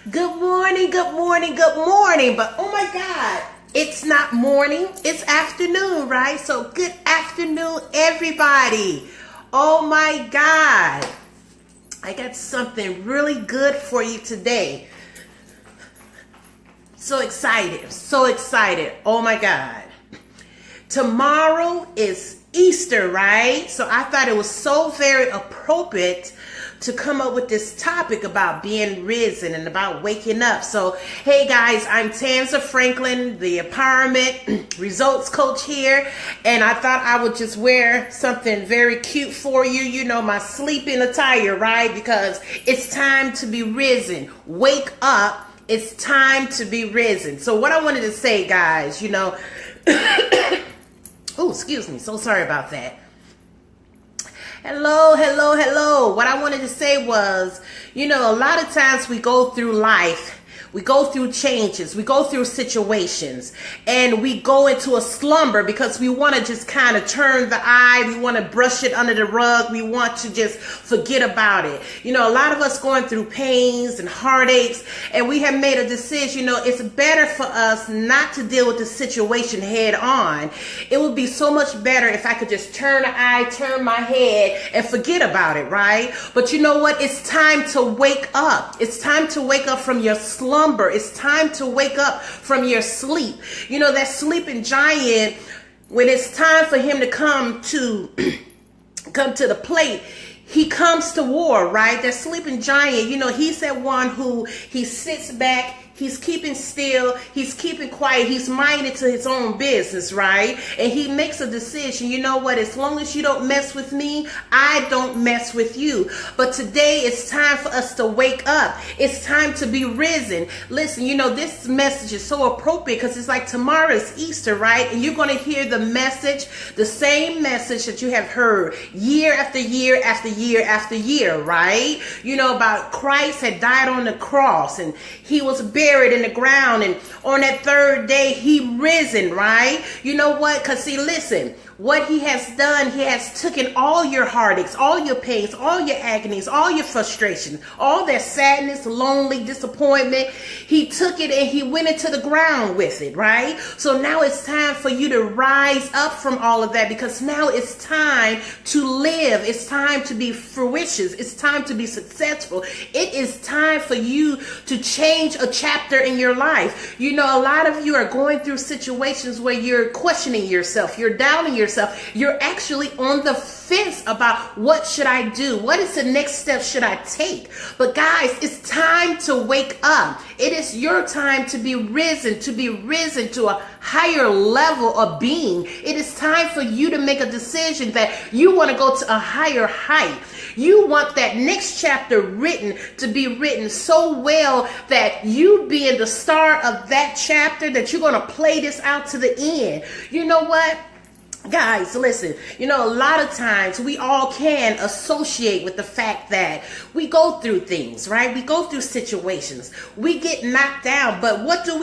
Good morning, good morning, good morning. But oh my God, it's not morning, it's afternoon, right? So good afternoon, everybody. Oh my God, I got something really good for you today. So excited, so excited. Oh my God. Tomorrow is Easter, right? So I thought it was so very appropriate to come up with this topic about being risen and about waking up. So, hey guys, I'm Tanza Franklin, the empowerment results coach here. And I thought I would just wear something very cute for you. You know, my sleeping attire, right? Because it's time to be risen. Wake up. It's time to be risen. So what I wanted to say, guys, you know, oh, excuse me. So sorry about that. Hello, hello, hello. What I wanted to say was, you know, a lot of times we go through life. We go through changes, we go through situations, and we go into a slumber because we want to just kind of turn the eye, we want to brush it under the rug, we want to just forget about it. You know, a lot of us going through pains and heartaches, and we have made a decision, you know, it's better for us not to deal with the situation head on. It would be so much better if I could just turn the eye, turn my head, and forget about it, right? But you know what? It's time to wake up. It's time to wake up from your slumber. It's time to wake up from your sleep. You know, that sleeping giant, when it's time for him to come to the plate, he comes to war, right? That sleeping giant, you know, he's that one who he sits back, he's keeping still, he's keeping quiet, he's minded to his own business, right? And he makes a decision, you know what, as long as you don't mess with me, I don't mess with you. But today it's time for us to wake up. It's time to be risen. Listen, you know, this message is so appropriate because it's like tomorrow is Easter, right? And you're going to hear the message, the same message that you have heard year after year after year after year, right? You know, about Christ had died on the cross and he was buried in the ground, and on that third day he risen, right? You know what? Because see, listen, what he has done, he has taken all your heartaches, all your pains, all your agonies, all your frustrations, all that sadness, lonely, disappointment. He took it and he went into the ground with it, right? So now it's time for you to rise up from all of that, because now it's time to live. It's time to be fruitious. It's time to be successful. It is time for you to change a chapter in your life. You know, a lot of you are going through situations where you're questioning yourself, you're doubting yourself. You're actually on the fence about what should I do? What is the next step should I take? But guys, it's time to wake up. It is your time to be risen to a higher level of being. It is time for you to make a decision that you want to go to a higher height. You want that next chapter written to be written so well that you being the star of that chapter, that you're going to play this out to the end. You know what? Guys, listen, you know, a lot of times we all can associate with the fact that we go through things, right? We go through situations. We get knocked down, but what do?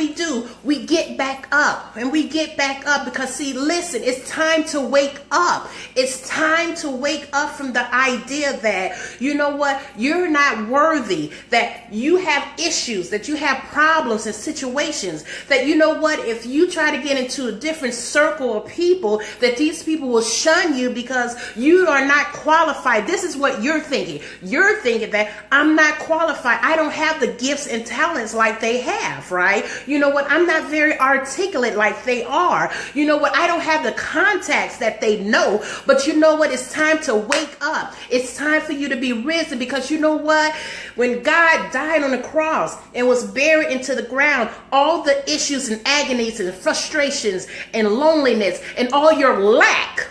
We get back up, and we get back up because, see, listen, it's time to wake up. It's time to wake up from the idea that, you know what, you're not worthy, that you have issues, that you have problems and situations, that, you know what, if you try to get into a different circle of people, that these people will shun you because you are not qualified. This is what you're thinking. You're thinking that I'm not qualified. I don't have the gifts and talents like they have, right? You know what? I'm not very articulate like they are. You know what? I don't have the contacts that they know. But you know what? It's time to wake up. It's time for you to be risen, because you know what? When God died on the cross and was buried into the ground, all the issues and agonies and frustrations and loneliness and all your lack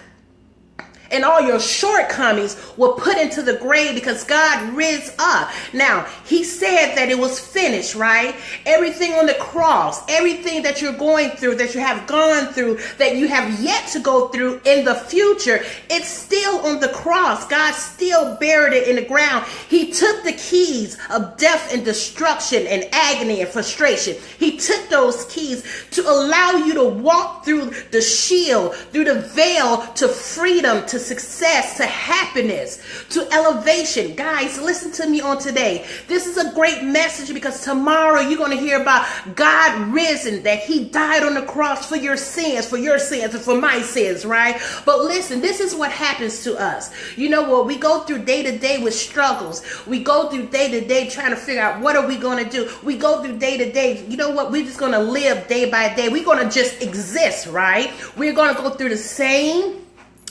and all your shortcomings were put into the grave because God rose up. Now, he said that it was finished, right? Everything on the cross, everything that you're going through, that you have gone through, that you have yet to go through in the future, it's still on the cross. God still buried it in the ground. He took the keys of death and destruction and agony and frustration. He took those keys to allow you to walk through the shield, through the veil, to freedom, to to success, to happiness, to elevation. Guys, listen to me on today. This is a great message because tomorrow you're going to hear about God risen, that he died on the cross for your sins, and for my sins, right? But listen, this is what happens to us. You know what? We go through day to day with struggles. We go through day to day trying to figure out what are we going to do. We go through day to day. You know what? We're just going to live day by day. We're going to just exist, right? We're going to go through the same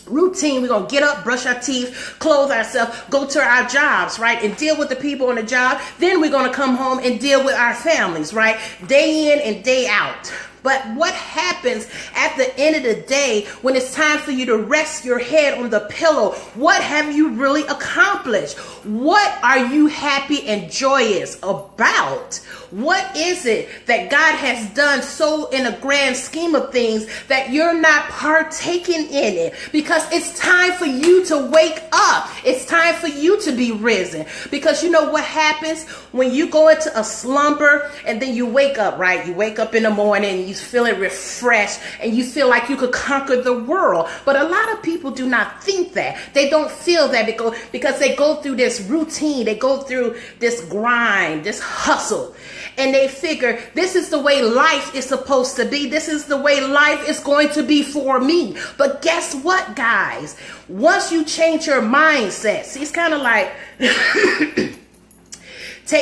routine. We're going to get up, brush our teeth, clothe ourselves, go to our jobs, right? And deal with the people on the job. Then we're going to come home and deal with our families, right? Day in and day out. But what happens at the end of the day when it's time for you to rest your head on the pillow? What have you really accomplished? What are you happy and joyous about? What is it that God has done so in a grand scheme of things that you're not partaking in it? Because it's time for you to wake up. It's time for you to be risen. Because you know what happens when you go into a slumber and then you wake up, right? You wake up in the morning and you feeling refreshed and you feel like you could conquer the world. But a lot of people do not think that. They don't feel that because they go through this routine. They go through this grind, this hustle. And they figure this is the way life is supposed to be. This is the way life is going to be for me. But guess what, guys? Once you change your mindset, see, it's kind of like,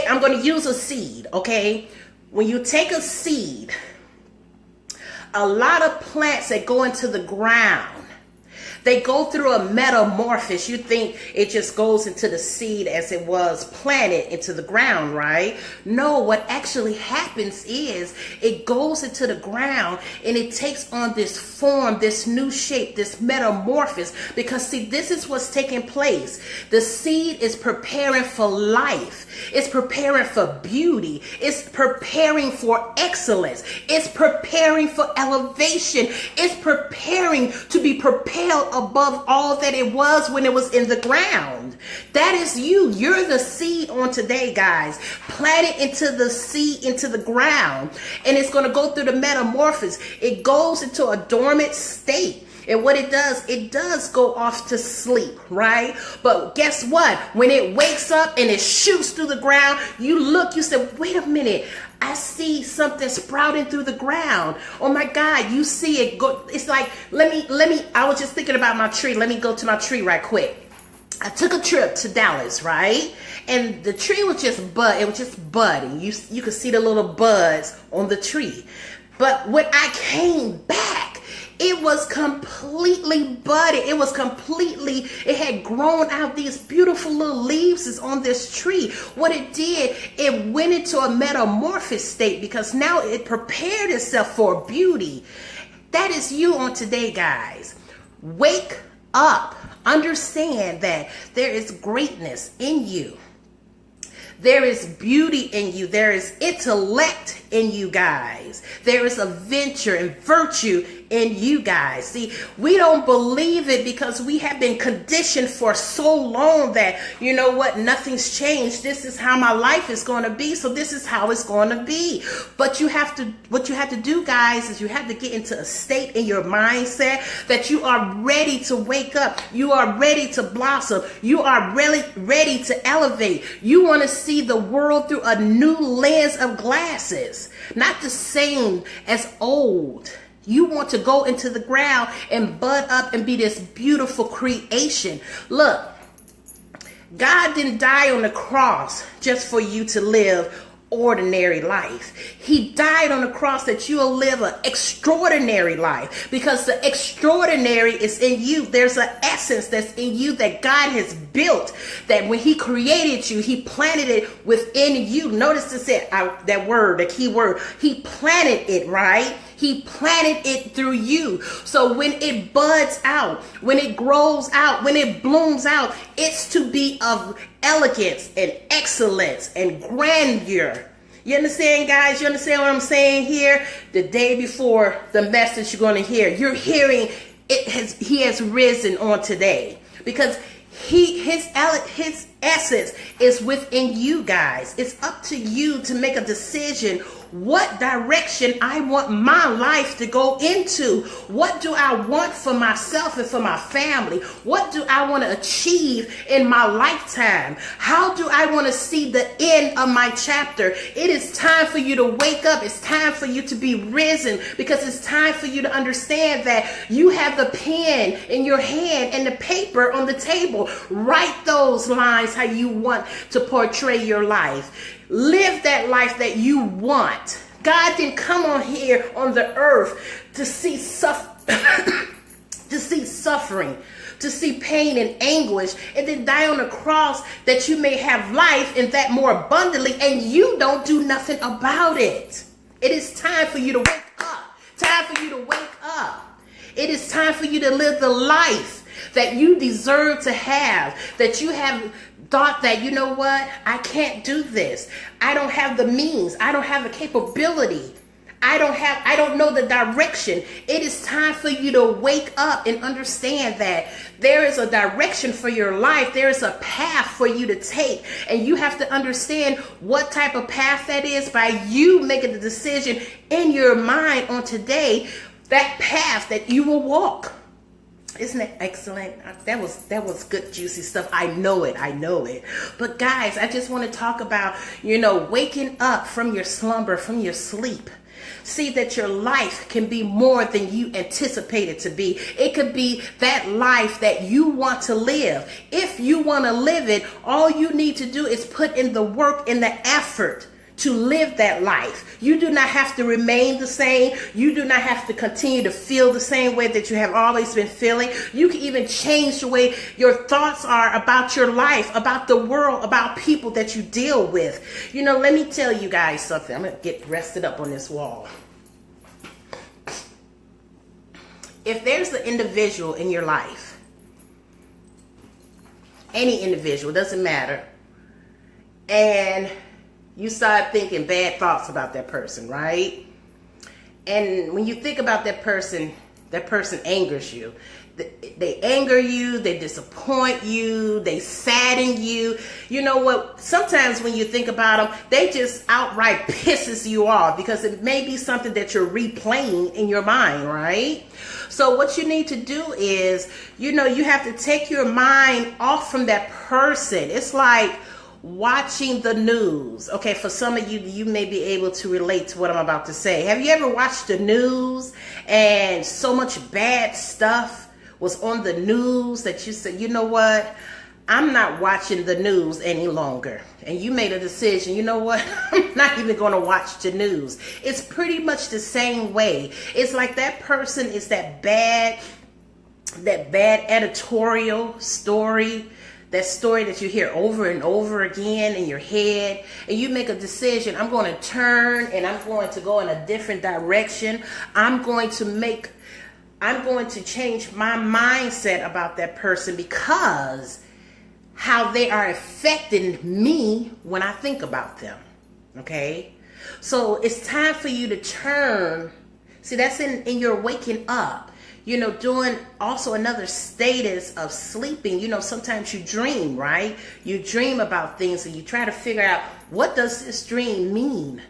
I'm going to use a seed, okay? When you take a seed, a lot of plants that go into the ground, they go through a metamorphosis. You think it just goes into the seed as it was planted into the ground, right? No, what actually happens is it goes into the ground and it takes on this form, this new shape, this metamorphosis. Because see, this is what's taking place. The seed is preparing for life. It's preparing for beauty. It's preparing for excellence. It's preparing for elevation. It's preparing to be propelled above all that it was when it was in the ground. That is you. You're the seed on today, guys. Planted into the seed, into the ground. And it's going to go through the metamorphosis. It goes into a dormant state. And what it does go off to sleep, right? But guess what? When it wakes up and it shoots through the ground, you look, you say, wait a minute. I see something sprouting through the ground. Oh my God, you see it go. It's like, I was just thinking about my tree. Let me go to my tree right quick. I took a trip to Dallas, right? And the tree was just budding. You could see the little buds on the tree. But when I came back, it was completely budded. It had grown out these beautiful little leaves is on this tree. What it did, it went into a metamorphosis state because now it prepared itself for beauty. That is you on today, guys. Wake up. Understand that there is greatness in you. There is beauty in you. There is intellect in you guys. There is a venture and virtue in you guys. See, we don't believe it because we have been conditioned for so long that, you know what, nothing's changed. This is how my life is going to be. So this is how it's going to be. But what you have to do, guys, is you have to get into a state in your mindset that you are ready to wake up. You are ready to blossom. You are really ready to elevate. You want to see the world through a new lens of glasses, not the same as old. You want to go into the ground and bud up and be this beautiful creation. Look, God didn't die on the cross just for you to live ordinary life. He died on the cross that you'll live an extraordinary life, because the extraordinary is in you. There's an essence that's in you that God has built, that when he created you, he planted it within you. Notice this, that word, the key word, he planted it, right? He planted it through you. So when it buds out, when it grows out, when it blooms out, it's to be of elegance and excellence and grandeur. You understand, guys? You understand what I'm saying here? The day before the message you're going to hear, you're hearing he has risen on today, because his essence is within you guys. It's up to you to make a decision what direction I want my life to go into. What do I want for myself and for my family? What do I want to achieve in my lifetime? How do I want to see the end of my chapter? It is time for you to wake up. It's time for you to be risen, because it's time for you to understand that you have the pen in your hand and the paper on the table. Write those lines how you want to portray your life. Live that life that you want. God didn't come on here on the earth to see to see suffering, to see pain and anguish, and then die on the cross that you may have life and that more abundantly, and you don't do nothing about it. It is time for you to wake up. Time for you to wake up. It is time for you to live the life that you deserve to have, that you have thought that, you know what, I can't do this. I don't have the means. I don't have the capability. I don't know the direction. It is time for you to wake up and understand that there is a direction for your life. There is a path for you to take. And you have to understand what type of path that is by you making the decision in your mind on today, that path that you will walk. Isn't that excellent? That was good, juicy stuff. I know it. But guys, I just want to talk about, waking up from your slumber, from your sleep. See that your life can be more than you anticipate it to be. It could be that life that you want to live. If you want to live it, all you need to do is put in the work and the effort to live that life. You do not have to remain the same. You do not have to continue to feel the same way that you have always been feeling. You can even change the way your thoughts are about your life, about the world, about people that you deal with. Let me tell you guys something. I'm going to get rested up on this wall. If there's an individual in your life, any individual, doesn't matter, and you start thinking bad thoughts about that person, right? And when you think about that person angers you. They anger you, they disappoint you, they sadden you. You know what? Sometimes when you think about them, they just outright pisses you off, because it may be something that you're replaying in your mind, right? So what you need to do is, you have to take your mind off from that person. It's like watching the news. Okay, for some of you, you may be able to relate to what I'm about to say. Have you ever watched the news and so much bad stuff was on the news that you said, you know what, I'm not watching the news any longer? And you made a decision, you know what, I'm not even going to watch the news. It's pretty much the same way. It's like that person is that bad editorial story, that story that you hear over and over again in your head, and you make a decision, I'm going to turn and I'm going to go in a different direction. I'm going to change my mindset about that person, because how they are affecting me when I think about them. Okay? So it's time for you to turn. See, that's in your waking up. Doing also another status of sleeping. Sometimes you dream, right? You dream about things and you try to figure out, what does this dream mean?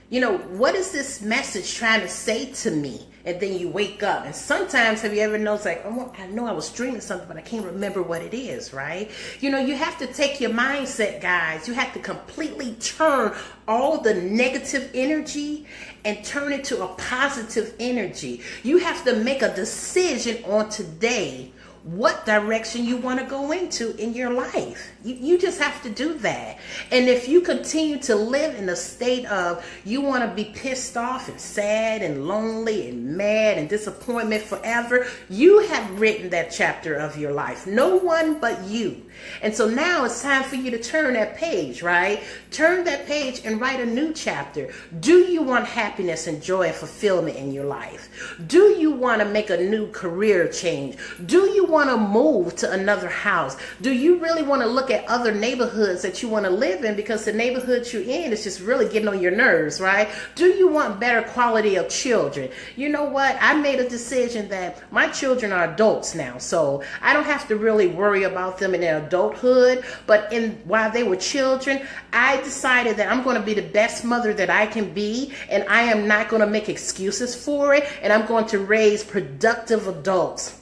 What is this message trying to say to me? And then you wake up. And sometimes, have you ever noticed, like, oh, I know I was dreaming something, but I can't remember what it is, right? You have to take your mindset, guys. You have to completely turn all the negative energy and turn it to a positive energy. You have to make a decision on today what direction you want to go into in your life. You just have to do that. And if you continue to live in a state of you want to be pissed off and sad and lonely and mad and disappointment forever, you have written that chapter of your life. No one but you. And so now it's time for you to turn that page, right? Turn that page and write a new chapter. Do you want happiness and joy and fulfillment in your life? Do you want to make a new career change? Do you want want to move to another house? Do you really want to look at other neighborhoods that you want to live in because the neighborhood you're in is just really getting on your nerves, right? Do you want better quality of children? You know what? I made a decision that my children are adults now, so I don't have to really worry about them in their adulthood. But while they were children, I decided that I'm going to be the best mother that I can be, and I am not going to make excuses for it, and I'm going to raise productive adults.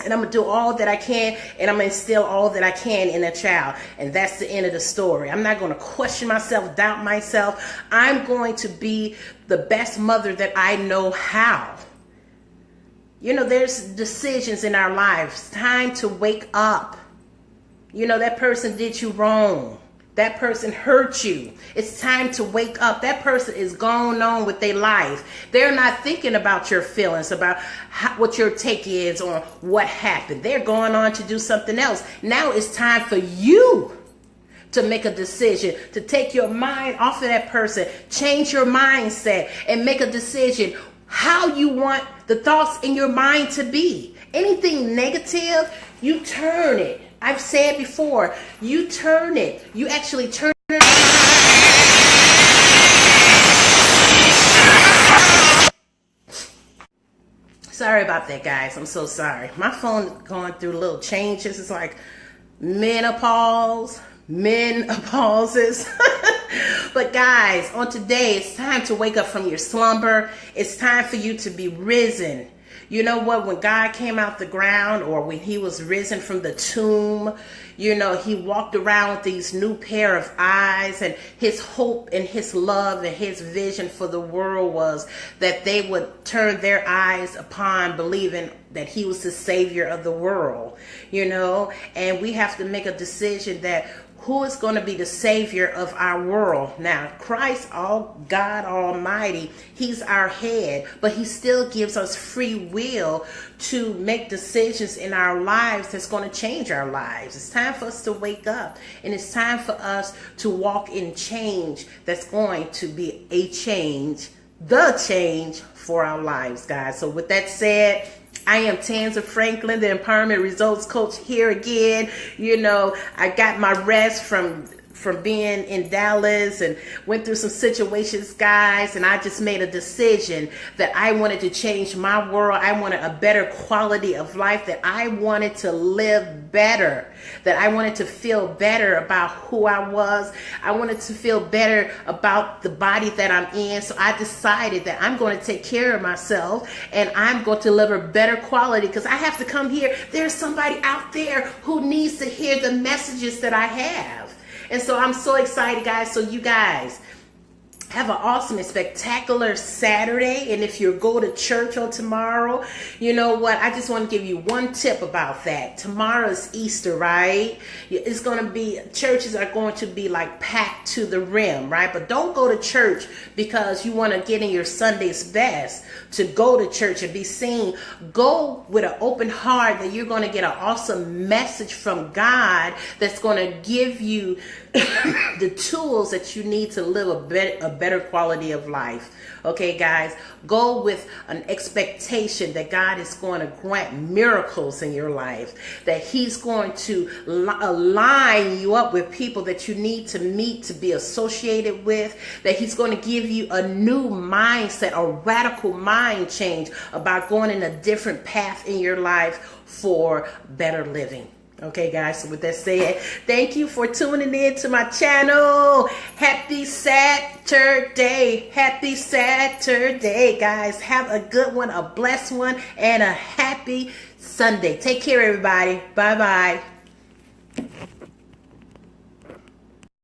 And I'm going to do all that I can, and I'm going to instill all that I can in a child. And that's the end of the story. I'm not going to question myself, doubt myself. I'm going to be the best mother that I know how. You know, there's decisions in our lives. Time to wake up. You know, that person did you wrong. That person hurt you. It's time to wake up. That person is going on with their life. They're not thinking about your feelings, about what your take is on what happened. They're going on to do something else. Now it's time for you to make a decision, to take your mind off of that person, change your mindset, and make a decision how you want the thoughts in your mind to be. Anything negative, you turn it. I've said before, you turn it. You actually turn it. Sorry about that, guys. I'm so sorry. My phone is going through little changes. It's like menopauses. But guys, on today, it's time to wake up from your slumber. It's time for you to be risen. You know what? When God came out the ground, or when he was risen from the tomb, you know, he walked around with these new pair of eyes, and his hope and his love and his vision for the world was that they would turn their eyes upon believing that he was the savior of the world, you know. And we have to make a decision that who is going to be the savior of our world. Now, Christ, God Almighty, he's our head, but he still gives us free will to make decisions in our lives that's going to change our lives. It's time for us to wake up, and it's time for us to walk in change that's going to be a change, the change for our lives, guys. So with that said, I am Tanza Franklin, the Empowerment Results Coach, here again. You know, I got my rest from being in Dallas and went through some situations, guys, and I just made a decision that I wanted to change my world. I wanted a better quality of life, that I wanted to live better, that I wanted to feel better about who I was. I wanted to feel better about the body that I'm in. So I decided that I'm going to take care of myself, and I'm going to live a better quality, because I have to come here. There's somebody out there who needs to hear the messages that I have. And so I'm so excited, guys. So you guys have an awesome and spectacular Saturday. And if you go to church on tomorrow, you know what? I just want to give you one tip about that. Tomorrow is Easter, right? It's going to be, churches are going to be like packed to the rim, right? But don't go to church because you want to get in your Sunday's best to go to church and be seen. Go with an open heart that you're going to get an awesome message from God that's going to give you the tools that you need to live a better quality of life. Okay, guys, go with an expectation that God is going to grant miracles in your life, that he's going to align you up with people that you need to meet, to be associated with, that he's going to give you a new mindset, a radical mind change about going in a different path in your life for better living. Okay, guys, so with that said, thank you for tuning in to my channel. Happy Saturday. Happy Saturday, guys. Have a good one, a blessed one, and a happy Sunday. Take care, everybody. Bye-bye.